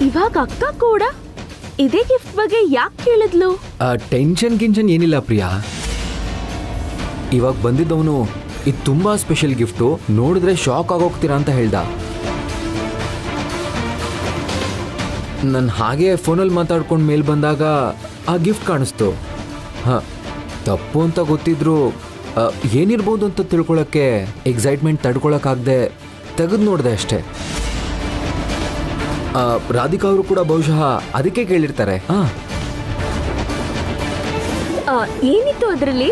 ಇವಾಗ ಅಕ್ಕ ಕೂಡ ಇದೇ ಗಿಫ್ಟ್ ಬಗ್ಗೆ ಯಾಕೆ ಕೇಳಿದ್ಲು? ಟೆನ್ಷನ್ ಏನಿಲ್ಲ ಪ್ರಿಯಾ. ಇವಾಗ ಬಂದಿದ್ದವನು ಇದು ತುಂಬಾ ಸ್ಪೆಷಲ್ ಗಿಫ್ಟು, ನೋಡಿದ್ರೆ ಶಾಕ್ ಆಗೋಗ್ತೀರಾ ಅಂತ ಹೇಳ್ದ. ನಾನು ಹಾಗೆ ಫೋನಲ್ಲಿ ಮಾತಾಡ್ಕೊಂಡು ಮೇಲೆ ಬಂದಾಗ ಆ ಗಿಫ್ಟ್ ಕಾಣಿಸ್ತು. ಹಾಂ, ತಪ್ಪು ಅಂತ ಗೊತ್ತಿದ್ರು ಏನಿರ್ಬೋದು ಅಂತ ತಿಳ್ಕೊಳಕ್ಕೆ ಎಕ್ಸೈಟ್ಮೆಂಟ್ ತಡ್ಕೊಳಕ್ಕಾಗದೆ ತೆಗೆದು ನೋಡಿದೆ ಅಷ್ಟೇ. ರಾಧಿಕಾ ಅವರು ಕೂಡ ಬಹುಶಃ ಅದಕ್ಕೆ ಕೇಳಿರ್ತಾರೆ. ಏನಿತ್ತು ಅದರಲ್ಲಿ?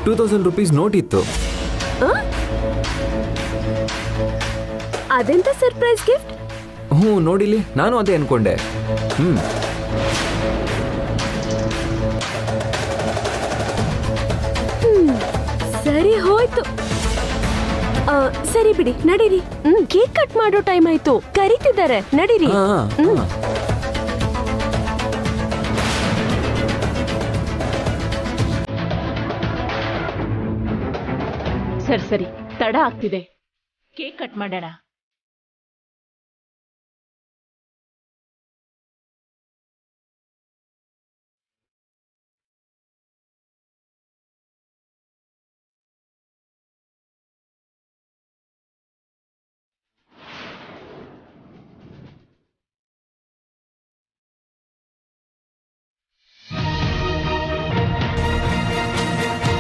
2000 ರೂಪೀಸ್ ನೋಟ್ ಇತ್ತು. ಅದೆಂತ ಸರ್ಪ್ರೈಸ್ ಗಿಫ್ಟ್? ನೋಡಿಲಿ, ನಾನು ಅದೇ ಅನ್ಕೊಂಡೆ. ಸರಿ ಹೋಯ್ತು. ಸರಿ ಬಿಡಿ, ನಡೀರಿ. ಕೇಕ್ ಕಟ್ ಮಾಡೋ ಟೈಮ್ ಆಯ್ತು, ಕರೀತಿದ್ದಾರೆ, ನಡೀರಿ. ಸರಿ ತಡ ಆಗ್ತಿದೆ, ಕೇಕ್ ಕಟ್ ಮಾಡೋಣ.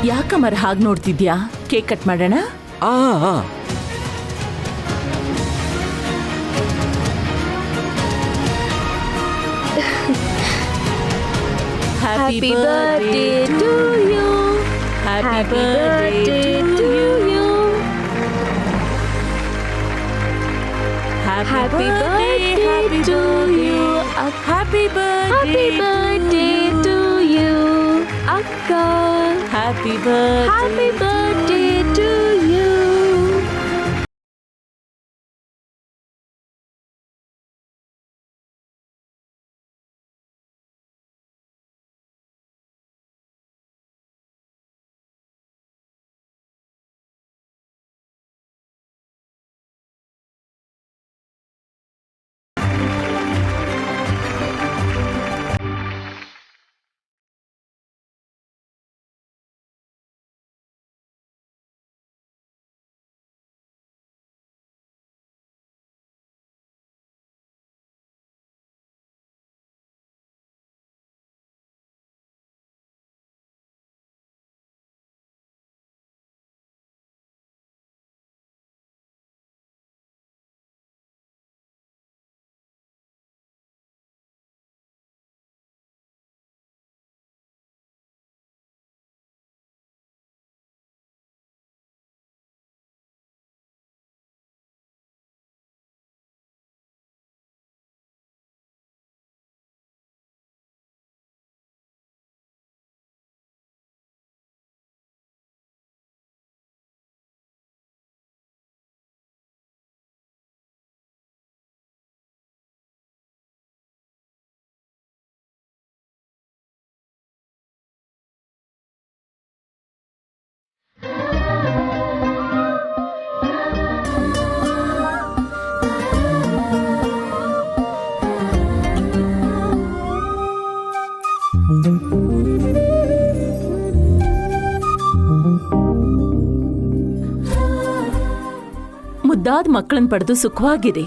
ಯಾಕಮರ್ ಹಾಗೆ ನೋಡ್ತಿದ್ಯಾ? ಕೇಕ್ ಕಟ್ ಮಾಡೋಣ. Happy birthday to you. Happy birthday to you. Happy birthday to you. Happy birthday to you, Akka. Happy birthday to you. ಮುದ್ದಾದ ಮಕ್ಕಳನ್ನ ಪಡೆದು ಸುಖವಾಗಿರಿ.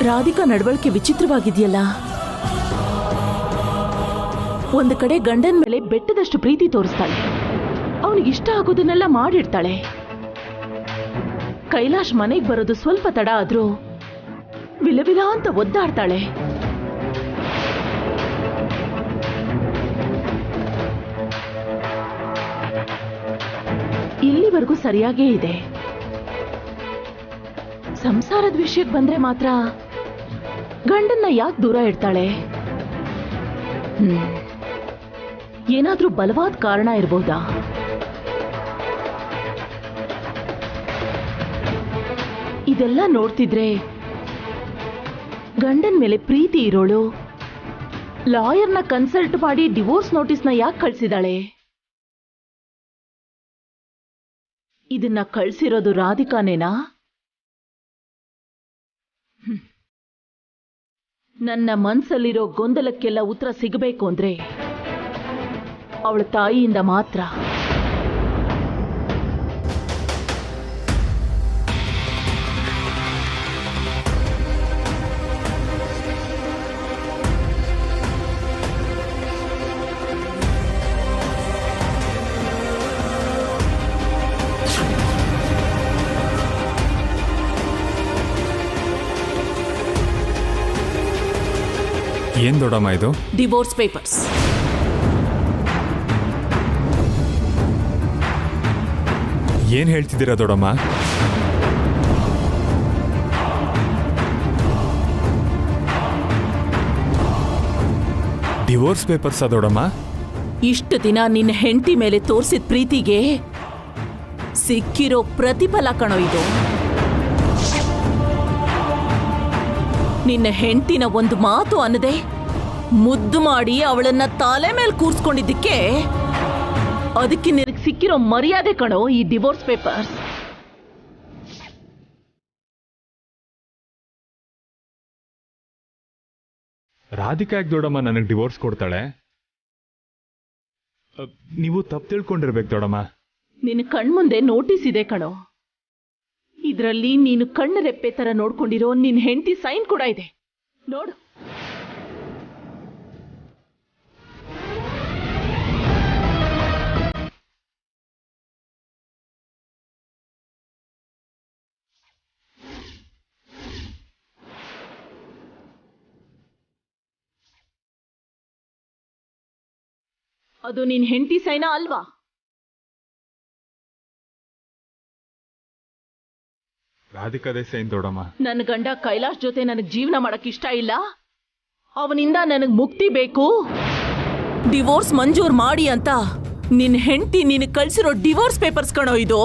ರಾಧಿಕಾ ನಡವಳಿಕೆ ವಿಚಿತ್ರವಾಗಿದೆಯಲ್ಲ. ಒಂದು ಕಡೆ ಗಂಡನ ಮೇಲೆ ಬೆಟ್ಟದಷ್ಟು ಪ್ರೀತಿ ತೋರಿಸ್ತಾಳೆ, ಅವನಿಗಿಷ್ಟ ಆಗೋದನ್ನೆಲ್ಲ ಮಾಡಿಡ್ತಾಳೆ. ಕೈಲಾಶ್ ಮನೆಗೆ ಬರೋದು ಸ್ವಲ್ಪ ತಡ ಆದ್ರೂ ವಿಲವಿಲ ಅಂತ ಒದ್ದಾಡ್ತಾಳೆ. ಇಲ್ಲಿವರೆಗೂ ಸರಿಯಾಗೇ ಇದೆ. ಸಂಸಾರದ ವಿಷಯಕ್ಕೆ ಬಂದ್ರೆ ಮಾತ್ರ ಗಂಡನ್ನ ಯಾಕೆ ದೂರ ಇಡ್ತಾಳೆ? ಏನಾದ್ರೂ ಬಲವಾದ ಕಾರಣ ಇರಬಹುದಾ? ಇದೆಲ್ಲ ನೋಡ್ತಿದ್ರೆ ಗಂಡನ್ ಮೇಲೆ ಪ್ರೀತಿ ಇರೋಳು ಲಾಯರ್ನ ಕನ್ಸಲ್ಟ್ ಮಾಡಿ ಡಿವೋರ್ಸ್ ನೋಟಿಸ್ನ ಯಾಕೆ ಕಳ್ಸಿದಾಳೆ? ಇದನ್ನ ಕಳ್ಸಿರೋದು ರಾಧಿಕಾನೇನಾ? ನನ್ನ ಮನ್ಸಲ್ಲಿರೋ ಗೊಂದಲಕ್ಕೆಲ್ಲ ಉತ್ತರ ಸಿಗಬೇಕು ಅಂದ್ರೆ ಅವಳ ತಾಯಿಯಿಂದ ಮಾತ್ರ. ಏನ್ ದೊಡ್ಡಮ್ಮ ಇದು? Divorce papers. ಏನ್ ಹೇಳ್ತಿದ್ದೀರಾ ದೊಡ್ಡಮ್ಮ? ಡಿವೋರ್ಸ್ ಪೇಪರ್ಸಾ ದೊಡ್ಡಮ್ಮ? ಇಷ್ಟು ದಿನ ನಿನ್ನ ಹೆಂಡತಿ ಮೇಲೆ ತೋರಿಸಿದ ಪ್ರೀತಿಗೆ ಸಿಕ್ಕಿರೋ ಪ್ರತಿಫಲ ಕಣೋ ಇದು. ನಿನ್ನ ಹೆಂಡತಿನ ಒಂದು ಮಾತು ಅನ್ನದೆ ಮುದ್ದು ಮಾಡಿ ಅವಳನ್ನ ತಲೆ ಮೇಲೆ ಕೂರ್ಸ್ಕೊಂಡಿದ್ದಕ್ಕೆ ಅದಕ್ಕೆ ನಿನಗೆ ಸಿಕ್ಕಿರೋ ಮರ್ಯಾದೆ ಕಣೋ ಈ ಡಿವೋರ್ಸ್ ಪೇಪರ್ಸ್. ರಾಧಿಕಾ ಯಾಕೆ ದೊಡ್ಡಮ್ಮ ನನಗೆ ಡಿವೋರ್ಸ್ ಕೊಡ್ತಾಳೆ? ನೀವು ತಪ್ಪು ತಿಳ್ಕೊಂಡಿರ್ಬೇಕು ದೊಡ್ಡಮ್ಮ. ನಿನ್ನ ಕಣ್ಮುಂದೆ ನೋಟಿಸ್ ಇದೆ ಕಣೋ. ಇದರಲ್ಲಿ ನೀನು ಕಣ್ಣು ರೆಪ್ಪೆ ತರ ನೋಡ್ಕೊಂಡಿರೋ ನಿನ್ನ ಹೆಂಡತಿ ಸೈನ್ ಕೂಡ ಇದೆ ನೋಡು. ಅದು ನಿನ್ನ ಹೆಂಡತಿ ಸೈನಾ ಅಲ್ವಾ? ರಾಧಿಕಾದೇ ಸೈನ್ ದೊಡ್ಡಮ್ಮ. ನನ್ನ ಗಂಡ ಕೈಲಾಶ್ ಜೊತೆ ನನಗೆ ಜೀವನ ಮಾಡಕ್ ಇಷ್ಟ ಇಲ್ಲ, ಅವನಿಂದ ನನಗ್ ಮುಕ್ತಿ ಬೇಕು, ಡಿವೋರ್ಸ್ ಮಂಜೂರ್ ಮಾಡಿ ಅಂತ ನಿನ್ ಹೆಂಡತಿ ನೀನು ಕಳ್ಸಿರೋ ಡಿವೋರ್ಸ್ ಪೇಪರ್ಸ್ ಕಣೋ ಇದು.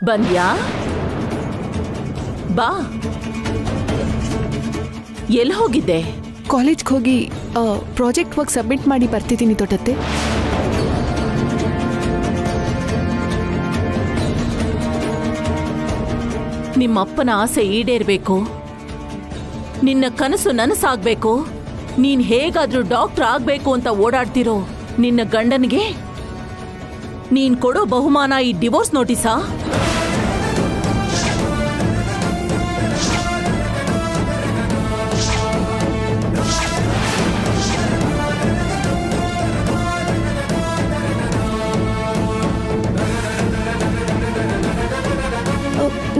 ಬಂದ್ಯಾ? ಬಾ. ಎಲ್ಲಿ ಹೋಗಿದ್ದೆ? ಕಾಲೇಜ್ಗೆ ಹೋಗಿ ಪ್ರಾಜೆಕ್ಟ್ ವರ್ಕ್ ಸಬ್ಮಿಟ್ ಮಾಡಿ ಬರ್ತಿದ್ದೀನಿ ದೊಡ್ಡತ್ತೆ. ನಿಮ್ಮಪ್ಪನ ಆಸೆ ಈಡೇರ್ಬೇಕು, ನಿನ್ನ ಕನಸು ನನಸಾಗ್ಬೇಕು, ನೀನ್ ಹೇಗಾದ್ರೂ ಡಾಕ್ಟರ್ ಆಗ್ಬೇಕು ಅಂತ ಓಡಾಡ್ತಿರೋ ನಿನ್ನ ಗಂಡನಿಗೆ ನೀನ್ ಕೊಡೋ ಬಹುಮಾನ ಈ ಡಿವೋರ್ಸ್ ನೋಟಿಸಾ?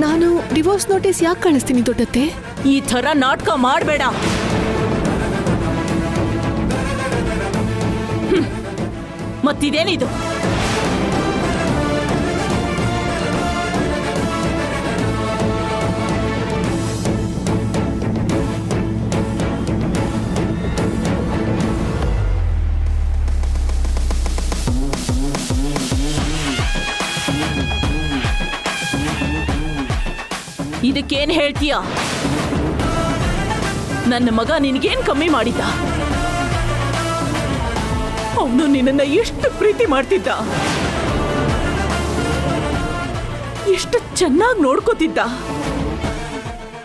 ನಾನು ಡಿವೋರ್ಸ್ ನೋಟಿಸ್ ಯಾಕೆ ಕಳಿಸ್ತೀನಿ ದೊಡ್ಡತ್ತೆ? ಈ ಥರ ನಾಟಕ ಮಾಡಬೇಡ. ಮತ್ತಿದೇನಿದು? ಇದಕ್ಕೇನ್ ಹೇಳ್ತೀಯ? ನನ್ನ ಮಗ ನಿನಗೇನ್ ಕಮ್ಮಿ ಮಾಡಿದ್ದ? ಅವನು ನಿನ್ನನ್ನ ಎಷ್ಟು ಪ್ರೀತಿ ಮಾಡ್ತಿದ್ದ, ಎಷ್ಟು ಚೆನ್ನಾಗಿ ನೋಡ್ಕೋತಿದ್ದ.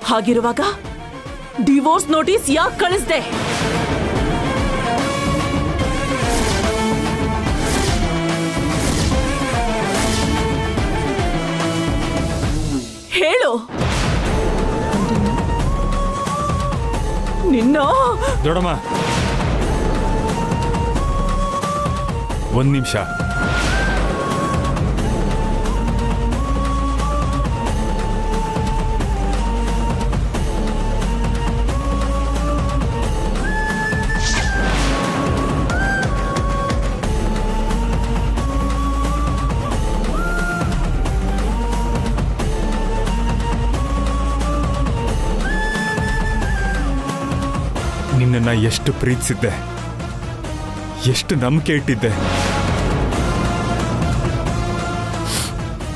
ಹಾಗಿರುವಾಗ ಡಿವೋರ್ಸ್ ನೋಟಿಸ್ ಯಾಕೆ ಕಳಿಸ್ದೆ? ಹೇಳು. ನಿನ್ನ ದೊಡಮ್ಮ, ಒಂದ್ ನಿಮಿಷ. ನಿನ್ನನ್ನ ಎಷ್ಟು ಪ್ರೀತಿಸಿದ್ದೆ, ಎಷ್ಟು ನಂಬಿಕೆ ಇಟ್ಟಿದ್ದೆ.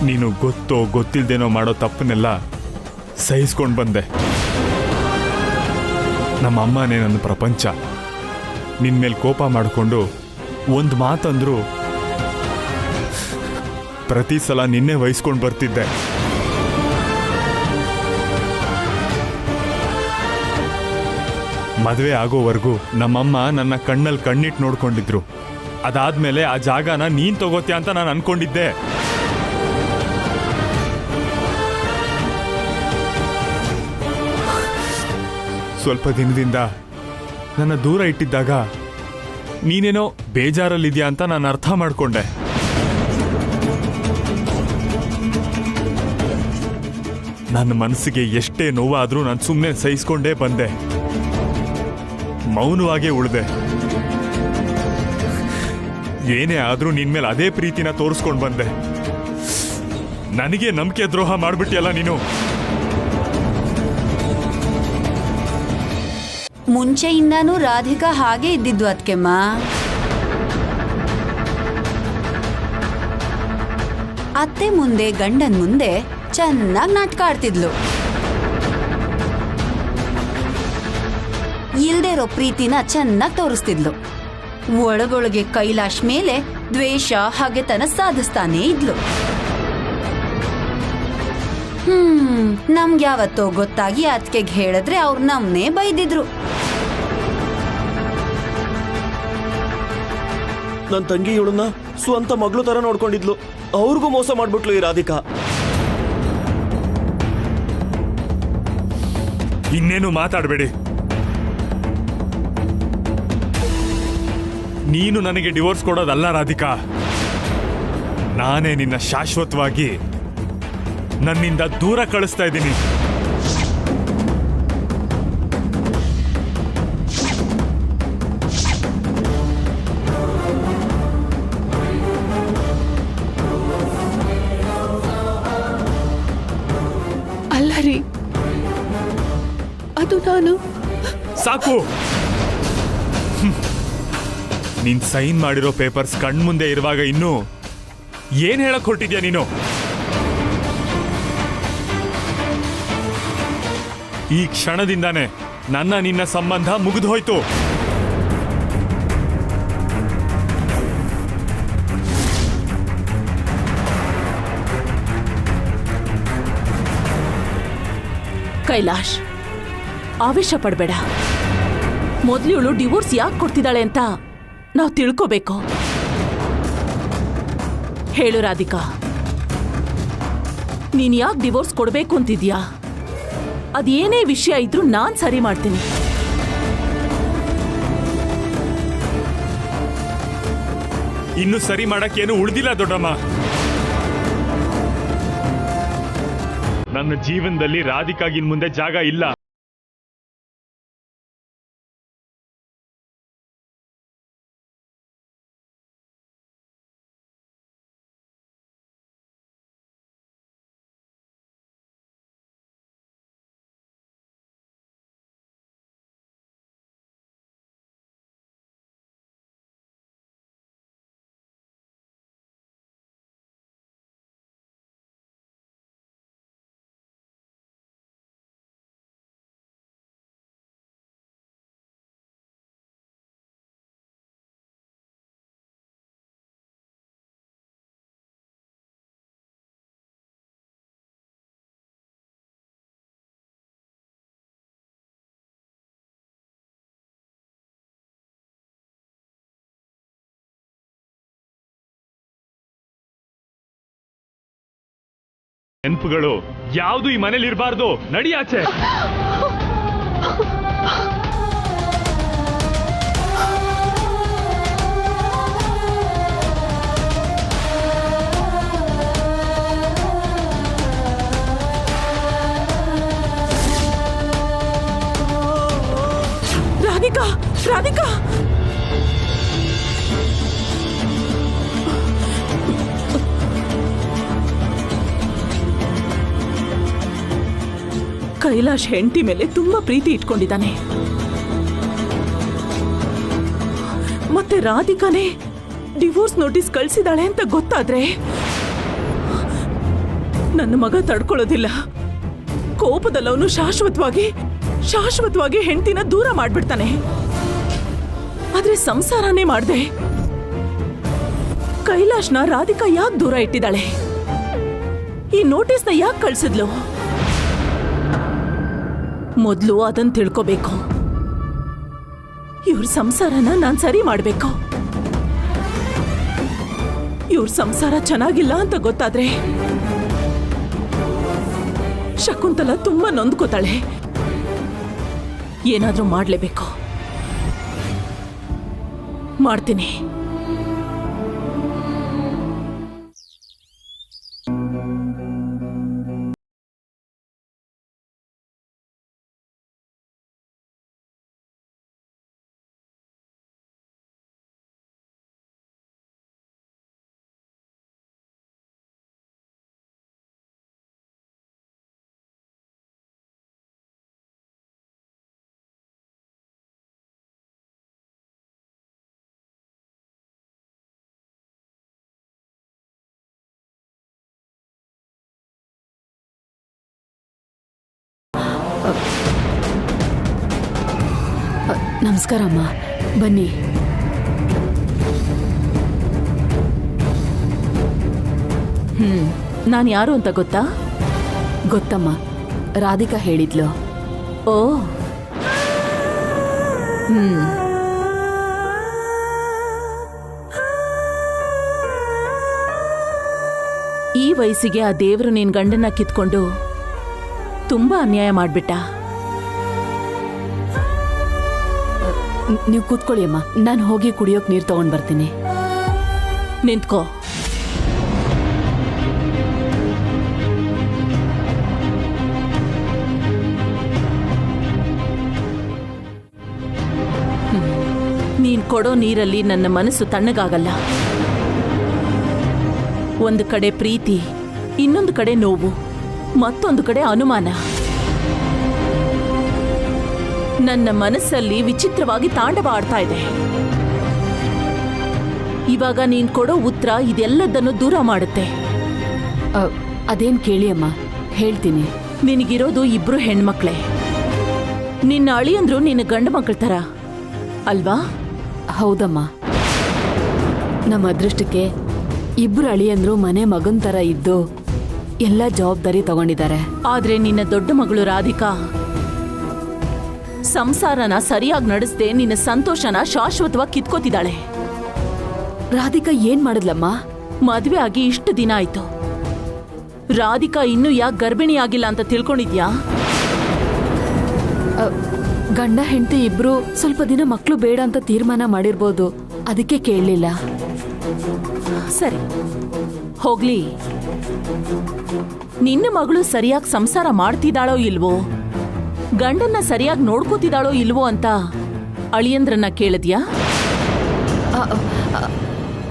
ನೀನು ಗೊತ್ತೋ ಗೊತ್ತಿಲ್ದೇನೋ ಮಾಡೋ ತಪ್ಪನ್ನೆಲ್ಲ ಸಹಿಸ್ಕೊಂಡು ಬಂದೆ. ನಮ್ಮ ಅಮ್ಮನೇ ನನ್ನ ಪ್ರಪಂಚ. ನಿನ್ ಮೇಲೆ ಕೋಪ ಮಾಡಿಕೊಂಡು ಒಂದು ಮಾತಂದ್ರು ಪ್ರತಿ ಸಲ ನಿನ್ನೆ ವಹಿಸ್ಕೊಂಡು ಬರ್ತಿದ್ದೆ. ಮದುವೆ ಆಗೋವರೆಗೂ ನಮ್ಮಮ್ಮ ನನ್ನ ಕಣ್ಣಲ್ಲಿ ಕಣ್ಣಿಟ್ಟು ನೋಡ್ಕೊಂಡಿದ್ರು. ಅದಾದ್ಮೇಲೆ ಆ ಜಾಗನ ನೀನ್ ತಗೋತ್ಯಾ ಅಂತ ನಾನು ಅನ್ಕೊಂಡಿದ್ದೆ. ಸ್ವಲ್ಪ ದಿನದಿಂದ ನನ್ನ ದೂರ ಇಟ್ಟಿದ್ದಾಗ ನೀನೇನೋ ಬೇಜಾರಲ್ಲಿದ್ಯಾ ಅಂತ ನಾನು ಅರ್ಥ ಮಾಡ್ಕೊಂಡೆ. ನನ್ನ ಮನಸ್ಸಿಗೆ ಎಷ್ಟೇ ನೋವಾದ್ರೂ ನಾನು ಸುಮ್ಮನೆ ಸಹಿಸ್ಕೊಂಡೇ ಬಂದೆ, ಮೌನವಾಗೇ ಉಳಿದೆ. ಏನೇ ಆದ್ರೂ ನಿನ್ ಮೇಲೆ ಅದೇ ಪ್ರೀತಿನ ತೋರಿಸ್ಕೊಂಡು ಬಂದೆ. ನನಗೆ ನಂಬಿಕೆ ದ್ರೋಹ ಮಾಡ್ಬಿಟ್ಟಿಯಲ್ಲ ನೀನು. ಮುಂಚೆಯಿಂದಾನೂ ರಾಧಿಕಾ ಹಾಗೆ ಇದ್ದಿದ್ದು ಅದ್ಕೆಮ್ಮ. ಅತ್ತೆ ಮುಂದೆ ಗಂಡನ್ ಮುಂದೆ ಚೆನ್ನಾಗಿ ನಾಟಕ ಆಡ್ತಿದ್ಲು. ಇಲ್ದೇ ಇರೋ ಪ್ರೀತಿನ ಚೆನ್ನಾಗಿ ತೋರಿಸ್ತಿದ್ಲು. ಒಳಗೊಳಗೆ ಕೈಲಾಶ್ ಮೇಲೆ ದ್ವೇಷ ಹಾಗೆತನ ಸಾಧಿಸ್ತಾನೇ ಇದ್ಲು. ನಮ್ಗೆ ಯಾವತ್ತೋ ಗೊತ್ತಾಗಿ ಅತ್ಕೆಗೆ ಹೇಳಿದ್ರೆ ಅವ್ರು ನಮ್ನೇ ಬೈದಿದ್ರು. ನನ್ನ ತಂಗಿ ಇವಳನ್ನ ಸ್ವಂತ ಮಗಳು ತರ ನೋಡ್ಕೊಂಡಿದ್ಲು. ಅವ್ರಿಗೂ ಮೋಸ ಮಾಡ್ಬಿಟ್ಲು ಈ ರಾಧಿಕಾ. ಇನ್ನೇನು ಮಾತಾಡಬೇಡಿ. ನೀನು ನನಗೆ ಡಿವೋರ್ಸ್ ಕೊಡೋದಲ್ಲ ರಾಧಿಕಾ, ನಾನೇ ನಿನ್ನ ಶಾಶ್ವತವಾಗಿ ನನ್ನಿಂದ ದೂರ ಕಳಿಸ್ತಾ ಇದ್ದೀನಿ. ಅಲ್ಲ ರೀ, ಅದು ನಾನು. ಸಾಕು. ನೀನ್ ಸೈನ್ ಮಾಡಿರೋ ಪೇಪರ್ಸ್ ಕಣ್ಮುಂದೆ ಇರುವಾಗ ಇನ್ನೂ ಏನ್ ಹೇಳಕ್ ಹೊರಟಿದ್ಯಾ ನೀನು? ಈ ಕ್ಷಣದಿಂದಾನೇ ನನ್ನ ನಿನ್ನ ಸಂಬಂಧ ಮುಗಿದು ಹೋಯ್ತು. ಕೈಲಾಶ್, ಆವೇಶ ಪಡಬೇಡ. ಮೊದ್ಲು ಇವಳು ಡಿವೋರ್ಸ್ ಯಾಕೆ ಕೊಡ್ತಿದ್ದಾಳೆ ಅಂತ ನಾವು ತಿಳ್ಕೋಬೇಕು. ಹೇಳು ರಾಧಿಕಾ, ನೀನ್ ಯಾಕೆ ಡಿವೋರ್ಸ್ ಕೊಡ್ಬೇಕು ಅಂತಿದ್ಯಾ? ಅದೇನೇ ವಿಷಯ ಇದ್ರೂ ನಾನ್ ಸರಿ ಮಾಡ್ತೀನಿ. ಇನ್ನು ಸರಿ ಮಾಡಕ್ಕೇನು ಉಳಿದಿಲ್ಲ ದೊಡ್ಡಮ್ಮ. ನನ್ನ ಜೀವನದಲ್ಲಿ ರಾಧಿಕಾಗಿನ್ ಮುಂದೆ ಜಾಗ ಇಲ್ಲ. ನೆನಪುಗಳು ಯಾವುದು ಈ ಮನೇಲಿ ಇರಬಾರ್ದು. ನಡಿಯಾಚೆ. ರಾಧಿಕಾ, ರಾಧಿಕಾ, ಕೈಲಾಶ್ ಹೆಂಡತಿ ಮೇಲೆ ತುಂಬಾ ಪ್ರೀತಿ ಇಟ್ಕೊಂಡಿದ್ದಾನೆ. ಮತ್ತೆ ರಾಧಿಕಾನೇ ಡಿವೋರ್ಸ್ ನೋಟಿಸ್ ಕಳಿಸಿದಾಳೆ ಅಂತ ಗೊತ್ತಾದ್ರೆ ನನ್ನ ಮಗ ತಡ್ಕೊಳ್ಳೋದಿಲ್ಲ. ಕೋಪದಲ್ಲಿ ಅವನು ಶಾಶ್ವತವಾಗಿ ಹೆಂಡತಿನ ದೂರ ಮಾಡ್ಬಿಡ್ತಾನೆ. ಆದ್ರೆ ಸಂಸಾರನೇ ಮಾಡ್ದೆ ಕೈಲಾಶ್ನ ರಾಧಿಕಾ ಯಾಕೆ ದೂರ ಇಟ್ಟಿದ್ದಾಳೆ? ಈ ನೋಟಿಸ್ನ ಯಾಕೆ ಕಳ್ಸಿದ್ಲು? ಮೊದ್ಲು ಅದನ್ನ ತಿಳ್ಕೋಬೇಕು. ಇವ್ರ ಸಂಸಾರನ ನಾನ್ ಸರಿ ಮಾಡ್ಬೇಕು. ಇವ್ರ ಸಂಸಾರ ಚೆನ್ನಾಗಿಲ್ಲ ಅಂತ ಗೊತ್ತಾದ್ರೆ ಶಕುಂತಲಾ ತುಂಬಾ ನೊಂದ್ಕೋತಾಳೆ. ಏನಾದ್ರೂ ಮಾಡ್ಲೇಬೇಕು. ಮಾಡ್ತೀನಿ. ನಮಸ್ಕಾರ ಅಮ್ಮ, ಬನ್ನಿ. ನಾನು ಯಾರು ಅಂತ ಗೊತ್ತಾ? ಗೊತ್ತಮ್ಮ, ರಾಧಿಕಾ ಹೇಳಿದ್ಲು. ಓ, ಈ ವಯಸ್ಸಿಗೆ ಆ ದೇವರು ನಿನ್ ಗಂಡನ್ನ ಕಿತ್ಕೊಂಡು ತುಂಬಾ ಅನ್ಯಾಯ ಮಾಡ್ಬಿಟ್ಟ. ನೀವು ಕೂತ್ಕೊಳ್ಳಿ ಅಮ್ಮ, ನಾನು ಹೋಗಿ ಕುಡಿಯೋಕ್ ನೀರು ತಗೊಂಡ್ ಬರ್ತೀನಿ. ನಿಂತ್ಕೋ. ನೀನ್ ಕೊಡೋ ನೀರಲ್ಲಿ ನನ್ನ ಮನಸ್ಸು ತಣ್ಣಗಾಗಲ್ಲ. ಒಂದು ಕಡೆ ಪ್ರೀತಿ, ಇನ್ನೊಂದು ಕಡೆ ನೋವು, ಮತ್ತೊಂದು ಕಡೆ ಅನುಮಾನ. ನನ್ನ ಮನಸ್ಸಲ್ಲಿ ವಿಚಿತ್ರವಾಗಿ ತಾಂಡವ ಆಡ್ತಾ ಇದೆ. ಇವಾಗ ನೀನ್ ಕೊಡೋ ಉತ್ತರ ಇದೆಲ್ಲದನ್ನು ದೂರ ಮಾಡುತ್ತೆ. ಅದೇನ್ ಕೇಳಿ ಅಮ್ಮ, ಹೇಳ್ತೀನಿ. ನಿನಗಿರೋದು ಇಬ್ರು ಹೆಣ್ಮಕ್ಳೇ. ನಿನ್ನ ಅಳಿಯಂದ್ರು ನಿನ್ನ ಗಂಡ ಮಕ್ಕಳ ತರ ಅಲ್ವಾ? ಹೌದಮ್ಮ, ನಮ್ಮ ಅದೃಷ್ಟಕ್ಕೆ ಇಬ್ರು ಅಳಿಯಂದ್ರು ಮನೆ ಮಗನ್ ತರ ಇದ್ದು ಎಲ್ಲ ಜವಾಬ್ದಾರಿ ತಗೊಂಡಿದ್ದಾರೆ. ಆದ್ರೆ ನಿನ್ನ ದೊಡ್ಡ ಮಗಳು ರಾಧಿಕಾ ಸಂಸಾರನ ಸರಿಯಾಗಿ ನಡೆಸದೆ ನಿನ್ನ ಸಂತೋಷನ ಶಾಶ್ವತವಾಗಿ ಕಿತ್ಕೋತಿದ್ದಾಳೆ. ರಾಧಿಕಾ ಏನ್ ಮಾಡಿದ್ಲಮ್ಮ? ಮದ್ವೆ ಆಗಿ ಇಷ್ಟು ದಿನ ಆಯ್ತು. ರಾಧಿಕಾ ಇನ್ನೂ ಯಾಕೆ ಗರ್ಭಿಣಿ ಆಗಿಲ್ಲ ಅಂತ ತಿಳ್ಕೊಂಡಿದ್ಯಾ? ಗಂಡ ಹೆಂಡತಿ ಇಬ್ರು ಸ್ವಲ್ಪ ದಿನ ಮಕ್ಕಳು ಬೇಡ ಅಂತ ತೀರ್ಮಾನ ಮಾಡಿರ್ಬೋದು, ಅದಕ್ಕೆ ಕೇಳಲಿಲ್ಲ. ಸರಿ ಹೋಗ್ಲಿ. ನಿನ್ನ ಮಗಳು ಸರಿಯಾಗಿ ಸಂಸಾರ ಮಾಡ್ತಿದ್ದಾಳೋ ಇಲ್ವೋ, ಗಂಡನ್ನ ಸರಿಯಾಗಿ ನೋಡ್ಕೋತಿದ್ದಾಳೋ ಇಲ್ವೋ ಅಂತ ಅಳಿಯಂದ್ರನ್ನ ಕೇಳಿದ್ಯಾ?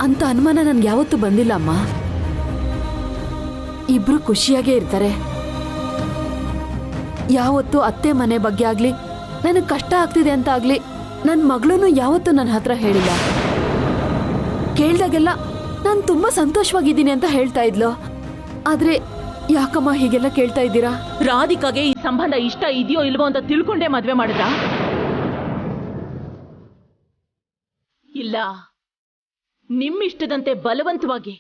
ಅಂತ ಅನುಮಾನ ನನ್ಗೆ ಯಾವತ್ತೂ ಬಂದಿಲ್ಲ ಅಮ್ಮ. ಇಬ್ರು ಖುಷಿಯಾಗೇ ಇರ್ತಾರೆ. ಯಾವತ್ತೂ ಅತ್ತೆ ಮನೆ ಬಗ್ಗೆ ಆಗ್ಲಿ, ನನಗೆ ಕಷ್ಟ ಆಗ್ತಿದೆ ಅಂತ ಆಗ್ಲಿ ನನ್ನ ಮಗಳೂ ಯಾವತ್ತೂ ನನ್ನ ಹತ್ರ ಹೇಳಿಲ್ಲ. ಕೇಳ್ದಾಗೆಲ್ಲ ನಾನು ತುಂಬಾ ಸಂತೋಷವಾಗಿದ್ದೀನಿ ಅಂತ ಹೇಳ್ತಾ ಇದ್ಲು. ಆದ್ರೆ ಯಾಕಮ್ಮ ಹೀಗೆಲ್ಲ ಕೇಳ್ತಾ ಇದ್ದೀರಾ? ರಾಧಿಕಾಗೆ ಈ ಸಂಬಂಧ ಇಷ್ಟ ಇದೆಯೋ ಇಲ್ವೋ ಅಂತ ತಿಳ್ಕೊಂಡೇ ಮದ್ವೆ ಮಾಡಿದ್ರಾ? ಇಲ್ಲ, ನಿಮ್ಮಿಷ್ಟದಂತೆ ಬಲವಂತವಾಗಿ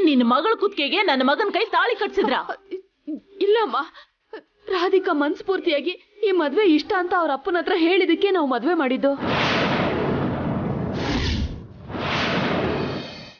ನಿನ್ನ ಮಗಳ ಕುತ್ತಿಗೆಗೆ ನನ್ನ ಮಗನ ಕೈ ತಾಳಿ ಕಟ್ಸಿದ್ರ? ಇಲ್ಲಮ್ಮ, ರಾಧಿಕಾ ಮನ್ಸ್ಫೂರ್ತಿಯಾಗಿ ಈ ಮದ್ವೆ ಇಷ್ಟ ಅಂತ ಅವ್ರ ಅಪ್ಪನ ಹತ್ರ ಹೇಳಿದಕ್ಕೆ ನಾವು ಮದ್ವೆ ಮಾಡಿದ್ದು.